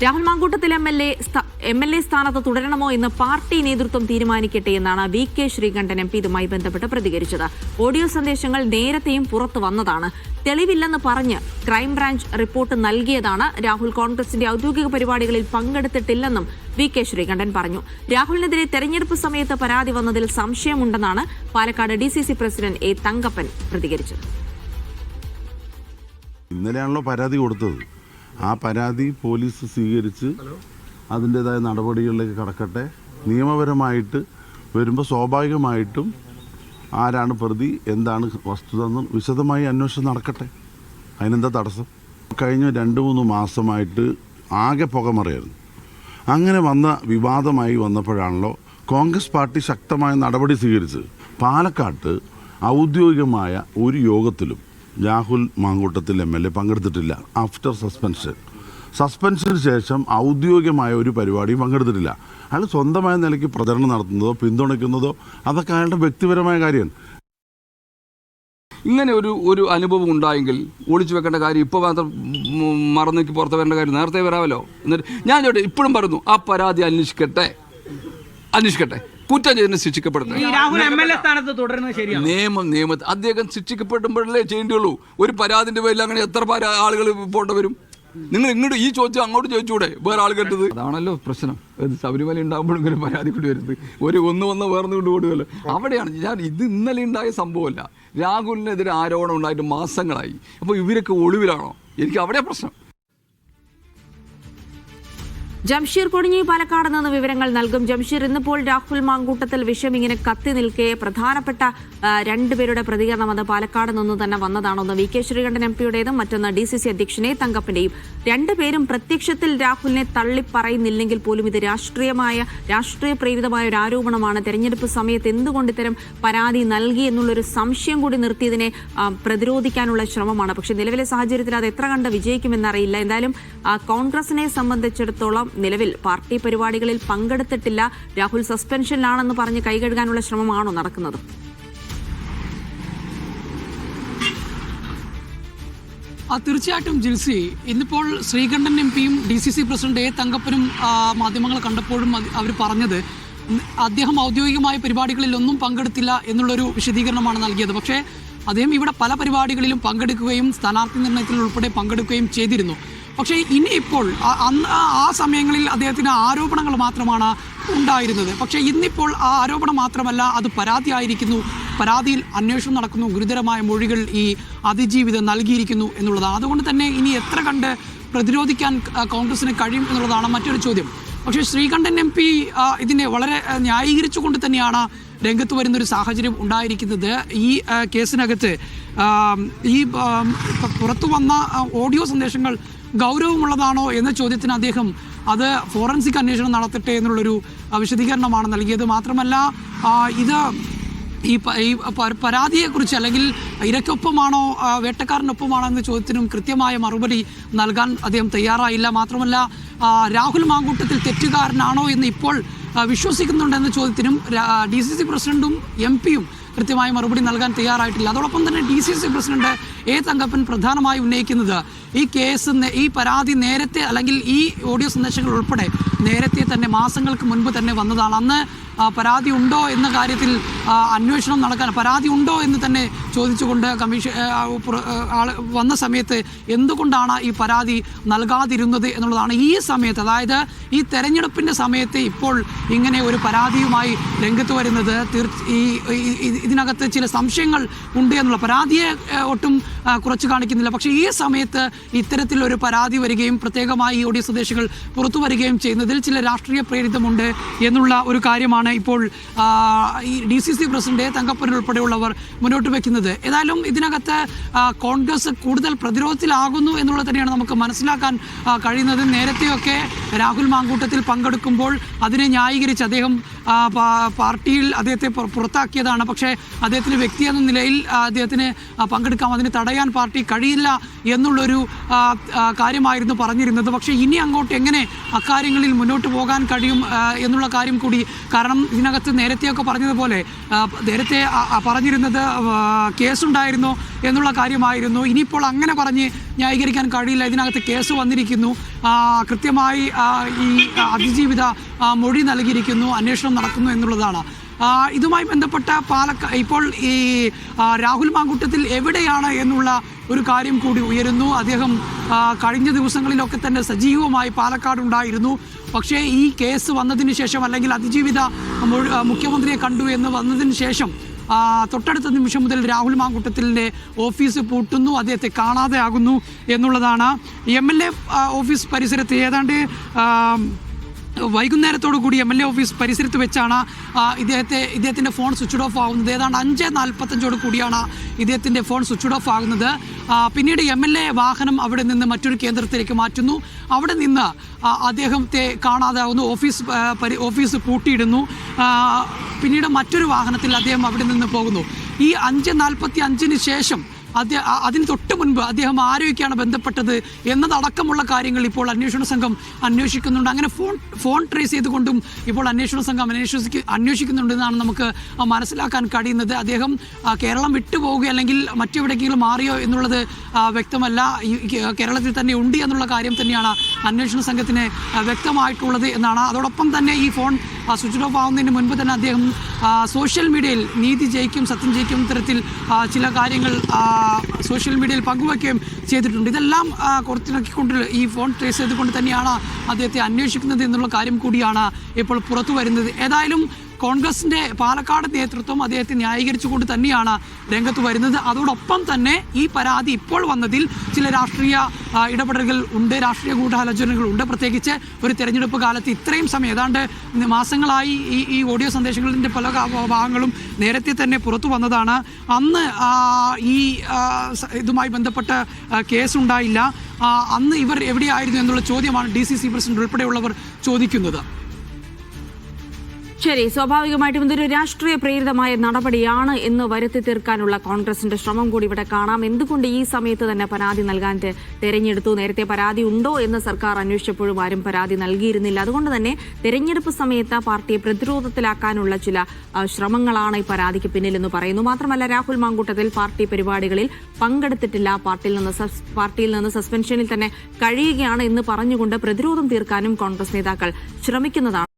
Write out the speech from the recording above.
Rahul Mamkootathil M L A സ്ഥാനത്ത് തുടരണമോ എന്ന് പാർട്ടി നേതൃത്വം തീരുമാനിക്കട്ടെ എന്നാണ് VK ശ്രീകണ്ഠൻ MP ഇതുമായി ബന്ധപ്പെട്ട് പ്രതികരിച്ചത്. ഓഡിയോ സന്ദേശങ്ങൾ നേരത്തെയും പുറത്തു വന്നതാണ്. തെളിവില്ലെന്ന് പറഞ്ഞ് ക്രൈംബ്രാഞ്ച് റിപ്പോർട്ട് നൽകിയതാണ്. രാഹുൽ കോൺഗ്രസിന്റെ ഔദ്യോഗിക പരിപാടികളിൽ പങ്കെടുത്തിട്ടില്ലെന്നും VK ശ്രീകണ്ഠൻ പറഞ്ഞു. രാഹുലിനെതിരെ തെരഞ്ഞെടുപ്പ് സമയത്ത് പരാതി വന്നതിൽ സംശയമുണ്ടെന്നാണ് Palakkad DCC president A Thankappan പ്രതികരിച്ചത്. ഇന്നലെയാണല്ലോ പരാതി കൊടുത്തത്. ആ പരാതി പോലീസ് സ്വീകരിച്ച് അതിൻ്റെതായ നടപടികളിലേക്ക് കടക്കട്ടെ. നിയമപരമായിട്ട് വരുമ്പോൾ സ്വാഭാവികമായിട്ടും ആരാണ് പ്രതി, എന്താണ് വസ്തുത എന്ന് വിശദമായി അന്വേഷണം നടക്കട്ടെ. അതിനെന്താ തടസ്സം? കഴിഞ്ഞ 2-3 മാസമായിട്ട് ആകെ പുകമറയായിരുന്നു. അങ്ങനെ വന്ന വിവാദമായി വന്നപ്പോഴാണല്ലോ കോൺഗ്രസ് പാർട്ടി ശക്തമായ നടപടി സ്വീകരിച്ചത്. പാലക്കാട്ട് ഔദ്യോഗികമായ ഒരു യോഗത്തിലും രാഹുൽ മാങ്കൂട്ടത്തിൽ MLA പങ്കെടുത്തിട്ടില്ല. ആഫ്റ്റർ സസ്പെൻഷന് ശേഷം ഔദ്യോഗികമായ ഒരു പരിപാടിയും പങ്കെടുത്തിട്ടില്ല. അയാൾ സ്വന്തമായ നിലയ്ക്ക് പ്രചരണം നടത്തുന്നതോ പിന്തുണയ്ക്കുന്നതോ അതൊക്കെ അയാളുടെ വ്യക്തിപരമായ കാര്യമാണ്. ഇങ്ങനെ ഒരു അനുഭവം ഉണ്ടായെങ്കിൽ ഒളിച്ചു വെക്കേണ്ട കാര്യം ഇപ്പോൾ മാത്രം മറന്നേക്ക് പുറത്ത് വരേണ്ട കാര്യം നേരത്തെ വരാമല്ലോ. എന്നിട്ട് ഞാൻ ചോട്ടെ ഇപ്പോഴും പറഞ്ഞു, ആ പരാതി അന്വേഷിക്കട്ടെ, കുറ്റം ചെയ്തതിന് ശിക്ഷിക്കപ്പെടുന്നത്. നിയമം അദ്ദേഹം ശിക്ഷിക്കപ്പെടുമ്പോഴല്ലേ ചെയ്യേണ്ടുള്ളൂ. ഒരു പരാതിന്റെ പേരിൽ അങ്ങനെ എത്ര ആളുകൾ പോണ്ട വരും? നിങ്ങൾ ഇങ്ങോട്ട് ഈ ചോദിച്ചാൽ അങ്ങോട്ട് ചോദിച്ചൂടെ വേറെ ആൾ കേട്ടത്? അതാണല്ലോ പ്രശ്നം. ശബരിമല ഉണ്ടാകുമ്പോഴും ഇങ്ങനെ പരാതി കൊണ്ട് വരുന്നത് ഒന്ന് വേർന്നു കൊണ്ട് കൊടുക്കല്ലോ. അവിടെയാണ് ഇത് ഇന്നലെ ഉണ്ടായ സംഭവമല്ല. രാഹുലിനെതിരെ ആരോപണം ഉണ്ടായിട്ട് മാസങ്ങളായി. അപ്പോൾ ഇവരൊക്കെ ഒളിവിലാണോ? എനിക്ക് അവിടെയാ പ്രശ്നം. ജംഷീർ കൊടിഞ്ഞി പാലക്കാട് നിന്ന് വിവരങ്ങൾ നൽകും. ജംഷീർ, ഇന്നിപ്പോൾ രാഹുൽ മാങ്കൂട്ടത്തിൽ വിഷയം ഇങ്ങനെ കത്തി നിൽക്കെ പ്രധാനപ്പെട്ട 2 പേരുടെ പ്രതികരണം അത് പാലക്കാട് നിന്ന് തന്നെ വന്നതാണ്. ഒന്ന് VK ശ്രീകണ്ഠൻ MPയുടേതും മറ്റൊന്ന് DCC അധ്യക്ഷൻ A തങ്കപ്പന്റെയും. 2 പേരും പ്രത്യക്ഷത്തിൽ രാഹുലിനെ തള്ളിപ്പറയുന്നില്ലെങ്കിൽ പോലും ഇത് രാഷ്ട്രീയ പ്രേരിതമായ ഒരു ആരോപണമാണ്. തെരഞ്ഞെടുപ്പ് സമയത്ത് എന്തുകൊണ്ട് ഇത്തരം പരാതി നൽകി എന്നുള്ളൊരു സംശയം കൂടി നിർത്തിയതിനെ പ്രതിരോധിക്കാനുള്ള ശ്രമമാണ്. പക്ഷേ നിലവിലെ സാഹചര്യത്തിൽ അത് എത്ര കണ്ട് വിജയിക്കുമെന്നറിയില്ല. എന്തായാലും കോൺഗ്രസിനെ സംബന്ധിച്ചിടത്തോളം നിലവിൽ പാർട്ടി പരിപാടികളിൽ പങ്കെടുത്തിട്ടില്ല, രാഹുൽ സസ്പെൻഷനിലാണെന്ന് പറഞ്ഞ് കൈകഴുകാനുള്ള ശ്രമമാണോ നടക്കുന്നത്? തീർച്ചയായിട്ടും ജിൽസി, ഇന്നിപ്പോൾ ശ്രീകണ്ഠൻ MPയും DCC പ്രസിഡന്റ് A തങ്കപ്പനും മാധ്യമങ്ങളെ കണ്ടപ്പോഴും അവർ പറഞ്ഞത് അദ്ദേഹം ഔദ്യോഗികമായ പരിപാടികളിൽ ഒന്നും പങ്കെടുത്തില്ല എന്നുള്ളൊരു വിശദീകരണമാണ് നൽകിയത്. പക്ഷേ അദ്ദേഹം ഇവിടെ പല പരിപാടികളിലും പങ്കെടുക്കുകയും സ്ഥാനാർത്ഥി നിർണയത്തിൽ ഉൾപ്പെടെ പങ്കെടുക്കുകയും ചെയ്തിരുന്നു. പക്ഷേ ഇനിയിപ്പോൾ ആ സമയങ്ങളിൽ അദ്ദേഹത്തിന് ആരോപണങ്ങൾ മാത്രമാണ് ഉണ്ടായിരുന്നത്. പക്ഷേ ഇന്നിപ്പോൾ ആ ആരോപണം മാത്രമല്ല, അത് പരാതിയായിരിക്കുന്നു. പരാതിയിൽ അന്വേഷണം നടക്കുന്നു, ഗുരുതരമായ മൊഴികൾ ഈ അതിജീവിതം നൽകിയിരിക്കുന്നു എന്നുള്ളതാണ്. അതുകൊണ്ട് തന്നെ ഇനി എത്ര കണ്ട് പ്രതിരോധിക്കാൻ കോൺഗ്രസിന് കഴിയും എന്നുള്ളതാണ് മറ്റൊരു ചോദ്യം. പക്ഷേ ശ്രീകണ്ഠൻ MP ഇതിനെ വളരെ ന്യായീകരിച്ചുകൊണ്ട് തന്നെയാണ് രംഗത്ത് വരുന്നൊരു സാഹചര്യം ഉണ്ടായിരിക്കുന്നത്. ഈ കേസിനകത്ത് ഈ പുറത്തു വന്ന ഓഡിയോ സന്ദേശങ്ങൾ ഗൗരവമുള്ളതാണോ എന്ന ചോദ്യത്തിന് അദ്ദേഹം അത് ഫോറൻസിക് അന്വേഷണം നടത്തട്ടെ എന്നുള്ളൊരു വിശദീകരണമാണ് നൽകിയത്. മാത്രമല്ല ഇത് ഈ പരാതിയെക്കുറിച്ച് അല്ലെങ്കിൽ ഇരയ്ക്കൊപ്പമാണോ വേട്ടക്കാരനൊപ്പമാണോ എന്ന ചോദ്യത്തിനും കൃത്യമായ മറുപടി നൽകാൻ അദ്ദേഹം തയ്യാറായില്ല. മാത്രമല്ല രാഹുൽ മാങ്കൂട്ടത്തിൽ തെറ്റുകാരനാണോ എന്ന് ഇപ്പോൾ വിശ്വസിക്കുന്നുണ്ടെന്ന ചോദ്യത്തിനും DCC പ്രസിഡന്റും MPയും കൃത്യമായ മറുപടി നൽകാൻ തയ്യാറായിട്ടില്ല. അതോടൊപ്പം തന്നെ DCC പ്രസിഡന്റ് A തങ്കപ്പൻ പ്രധാനമായി ഉന്നയിക്കുന്നത് ഈ പരാതി നേരത്തെ അല്ലെങ്കിൽ ഈ ഓഡിയോ സന്ദേശങ്ങൾ ഉൾപ്പെടെ നേരത്തെ തന്നെ മാസങ്ങൾക്ക് മുൻപ് തന്നെ വന്നതാണ്. അന്ന് പരാതി ഉണ്ടോ എന്ന കാര്യത്തിൽ അന്വേഷണം നടക്കാൻ പരാതി ഉണ്ടോ എന്ന് തന്നെ ചോദിച്ചുകൊണ്ട് കമ്മീഷൻ വന്ന സമയത്ത് എന്തുകൊണ്ടാണ് ഈ പരാതി നൽകാതിരുന്നത് എന്നുള്ളതാണ്. ഈ സമയത്ത്, അതായത് ഈ തെരഞ്ഞെടുപ്പിൻ്റെ സമയത്ത് ഇപ്പോൾ ഇങ്ങനെ ഒരു പരാതിയുമായി രംഗത്ത് വരുന്നത് ഇതിനകത്ത് ചില സംശയങ്ങൾ ഉണ്ട് എന്നുള്ള പരാതിയെ ഒട്ടും കുറച്ച് കാണിക്കുന്നില്ല. പക്ഷേ ഈ സമയത്ത് ഇത്തരത്തിലൊരു പരാതി വരികയും പ്രത്യേകമായി ഈ ഓഡിയോ സന്ദേശങ്ങൾ പുറത്തു വരികയും ചെയ്യുന്നതിൽ ചില രാഷ്ട്രീയ പ്രേരിതമുണ്ട് എന്നുള്ള ഒരു കാര്യമാണ് ഇപ്പോൾ ഈ DCC പ്രസിഡന്റ് തങ്കപ്പൻ ഉൾപ്പെടെയുള്ളവർ മുന്നോട്ട് വയ്ക്കുന്നത്. ഏതായാലും ഇതിനകത്ത് കോൺഗ്രസ് കൂടുതൽ പ്രതിരോധത്തിലാകുന്നു എന്നുള്ളത് തന്നെയാണ് നമുക്ക് മനസ്സിലാക്കാൻ കഴിയുന്നത്. നേരത്തെയൊക്കെ രാഹുൽ മാങ്കൂട്ടത്തിൽ പങ്കെടുക്കുമ്പോൾ അതിനെ ന്യായീകരിച്ച് അദ്ദേഹം പാർട്ടിയിൽ അദ്ദേഹത്തെ പുറത്താക്കിയതാണ്. പക്ഷേ അദ്ദേഹത്തിന് വ്യക്തി എന്ന നിലയിൽ അദ്ദേഹത്തിന് പങ്കെടുക്കാം, അതിന് തടയാൻ പാർട്ടി കഴിയില്ല എന്നുള്ളൊരു കാര്യമായിരുന്നു പറഞ്ഞിരുന്നത്. പക്ഷേ ഇനി അങ്ങോട്ട് എങ്ങനെ അക്കാര്യങ്ങളിൽ മുന്നോട്ട് പോകാൻ കഴിയും എന്നുള്ള കാര്യം കൂടി. കാരണം ഇതിനകത്ത് നേരത്തെയൊക്കെ പറഞ്ഞതുപോലെ നേരത്തെ പറഞ്ഞിരുന്നത് കേസുണ്ടായിരുന്നു എന്നുള്ള കാര്യമായിരുന്നു. ഇനിയിപ്പോൾ അങ്ങനെ പറഞ്ഞ് ന്യായീകരിക്കാൻ കഴിയില്ല. ഇതിനകത്ത് കേസ് വന്നിരിക്കുന്നു, കൃത്യമായി ഈ അതിജീവിത മൊഴി നൽകിയിരിക്കുന്നു, അന്വേഷണം നടക്കുന്നു എന്നുള്ളതാണ്. ഇതുമായി ബന്ധപ്പെട്ട ഇപ്പോൾ ഈ രാഹുൽ മാങ്കൂട്ടത്തിൽ എവിടെയാണ് എന്നുള്ള ഒരു കാര്യം കൂടി ഉയരുന്നു. അദ്ദേഹം കഴിഞ്ഞ ദിവസങ്ങളിലൊക്കെ തന്നെ സജീവമായി പാലക്കാട് ഉണ്ടായിരുന്നു. പക്ഷേ ഈ കേസ് വന്നതിന് ശേഷം, അല്ലെങ്കിൽ അതിജീവിത മുഖ്യമന്ത്രിയെ കണ്ടു എന്ന് വന്നതിന് ശേഷം തൊട്ടടുത്ത നിമിഷം മുതൽ രാഹുൽ മാങ്കൂട്ടത്തിലിൻ്റെ ഓഫീസ് പൂട്ടുന്നു, അദ്ദേഹത്തെ കാണാതെ ആകുന്നു എന്നുള്ളതാണ്. MLA ഓഫീസ് പരിസരത്ത് ഏതാണ്ട് വൈകുന്നേരത്തോടു കൂടി MLA ഓഫീസ് പരിസരത്ത് വെച്ചാണ് ഇദ്ദേഹത്തിൻ്റെ ഫോൺ സ്വിച്ച് ഓഫ് ആകുന്നത്. ഏതാണ്ട് 5:45 കൂടിയാണ് ഇദ്ദേഹത്തിൻ്റെ ഫോൺ സ്വിച്ച് ഓഫ് ആകുന്നത്. പിന്നീട് MLA വാഹനം അവിടെ നിന്ന് മറ്റൊരു കേന്ദ്രത്തിലേക്ക് മാറ്റുന്നു. അവിടെ നിന്ന് അദ്ദേഹത്തെ കാണാതാവുന്നു, ഓഫീസ് പൂട്ടിയിടുന്നു. പിന്നീട് മറ്റൊരു വാഹനത്തിൽ അദ്ദേഹം അവിടെ നിന്ന് പോകുന്നു. ഈ 5:45 ശേഷം അതിന് തൊട്ട് മുൻപ് അദ്ദേഹം ആരൊക്കെയാണ് ബന്ധപ്പെട്ടത് എന്നതടക്കമുള്ള കാര്യങ്ങൾ ഇപ്പോൾ അന്വേഷണ സംഘം അന്വേഷിക്കുന്നുണ്ട്. അങ്ങനെ ഫോൺ ട്രേസ് ചെയ്തുകൊണ്ടും ഇപ്പോൾ അന്വേഷണ സംഘം അന്വേഷിക്കുന്നുണ്ടെന്നാണ് നമുക്ക് മനസ്സിലാക്കാൻ കഴിയുന്നത്. അദ്ദേഹം കേരളം വിട്ടുപോവുക അല്ലെങ്കിൽ മറ്റെവിടേക്കെങ്കിലും മാറിയോ എന്നുള്ളത് വ്യക്തമല്ല. കേരളത്തിൽ തന്നെ ഉണ്ട് എന്നുള്ള കാര്യം തന്നെയാണ് അന്വേഷണ സംഘത്തിന് വ്യക്തമായിട്ടുള്ളത് എന്നാണ്. അതോടൊപ്പം തന്നെ ഈ ഫോൺ സ്വിച്ച് ഓഫ് ആവുന്നതിന് മുൻപ് തന്നെ അദ്ദേഹം സോഷ്യൽ മീഡിയയിൽ നീതി ജയിക്കും സത്യം ജയിക്കും തരത്തിൽ ചില കാര്യങ്ങൾ സോഷ്യൽ മീഡിയയിൽ പങ്കുവയ്ക്കുകയും ചെയ്തിട്ടുണ്ട്. ഇതെല്ലാം പുറത്തിറക്കിക്കൊണ്ട് ഈ ഫോൺ ട്രേസ് ചെയ്തുകൊണ്ട് തന്നെയാണ് അദ്ദേഹത്തെ അന്വേഷിക്കുന്നത് എന്നുള്ള കാര്യം കൂടിയാണ് ഇപ്പോൾ പുറത്തു വരുന്നത്. ഏതായാലും കോൺഗ്രസിന്റെ പാലക്കാട് നേതൃത്വം അദ്ദേഹത്തെ ന്യായീകരിച്ചുകൊണ്ട് തന്നെയാണ് രംഗത്ത് വരുന്നത്. അതോടൊപ്പം തന്നെ ഈ പരാതി ഇപ്പോൾ വന്നതിൽ ചില രാഷ്ട്രീയ ഇടപെടലുകൾ ഉണ്ട്, രാഷ്ട്രീയ ഗൂഢാലോചനകൾ ഉണ്ട്. പ്രത്യേകിച്ച് ഒരു തെരഞ്ഞെടുപ്പ് കാലത്ത് ഇത്രയും സമയം, ഏതാണ്ട് മാസങ്ങളായി ഈ ഓഡിയോ സന്ദേശങ്ങളുടെ പല ഭാഗങ്ങളും നേരത്തെ തന്നെ പുറത്തു വന്നതാണ്. അന്ന് ഈ ഇതുമായി ബന്ധപ്പെട്ട കേസുണ്ടായില്ല. അന്ന് ഇവർ എവിടെയായിരുന്നു എന്നുള്ള ചോദ്യമാണ് DCC പ്രസിഡന്റ് ഉൾപ്പെടെയുള്ളവർ ചോദിക്കുന്നത്. ശരി, സ്വാഭാവികമായിട്ടും ഇതൊരു രാഷ്ട്രീയ പ്രേരിതമായ നടപടിയാണ് എന്ന് വരുത്തി തീർക്കാനുള്ള കോൺഗ്രസിന്റെ ശ്രമം കൂടി ഇവിടെ കാണാം. എന്തുകൊണ്ട് ഈ സമയത്ത് തന്നെ പരാതി നൽകാൻ തെരഞ്ഞെടുത്തു? നേരത്തെ പരാതി ഉണ്ടോ എന്ന് സർക്കാർ അന്വേഷിച്ചപ്പോഴും ആരും പരാതി നൽകിയിരുന്നില്ല. അതുകൊണ്ട് തന്നെ തെരഞ്ഞെടുപ്പ് സമയത്ത് പാർട്ടിയെ പ്രതിരോധത്തിലാക്കാനുള്ള ചില ശ്രമങ്ങളാണ് ഈ പരാതിക്ക് പിന്നിലെന്ന് പറയുന്നു. മാത്രമല്ല, രാഹുൽ മാങ്കൂട്ടത്തിൽ പാർട്ടി പരിപാടികളിൽ പങ്കെടുത്തിട്ടില്ല, പാർട്ടിയിൽ നിന്ന് സസ്പെൻഷനിൽ തന്നെ കഴിയുകയാണ് എന്ന് പറഞ്ഞുകൊണ്ട് പ്രതിരോധം തീർക്കാനും കോൺഗ്രസ് നേതാക്കൾ ശ്രമിക്കുന്നതാണ്.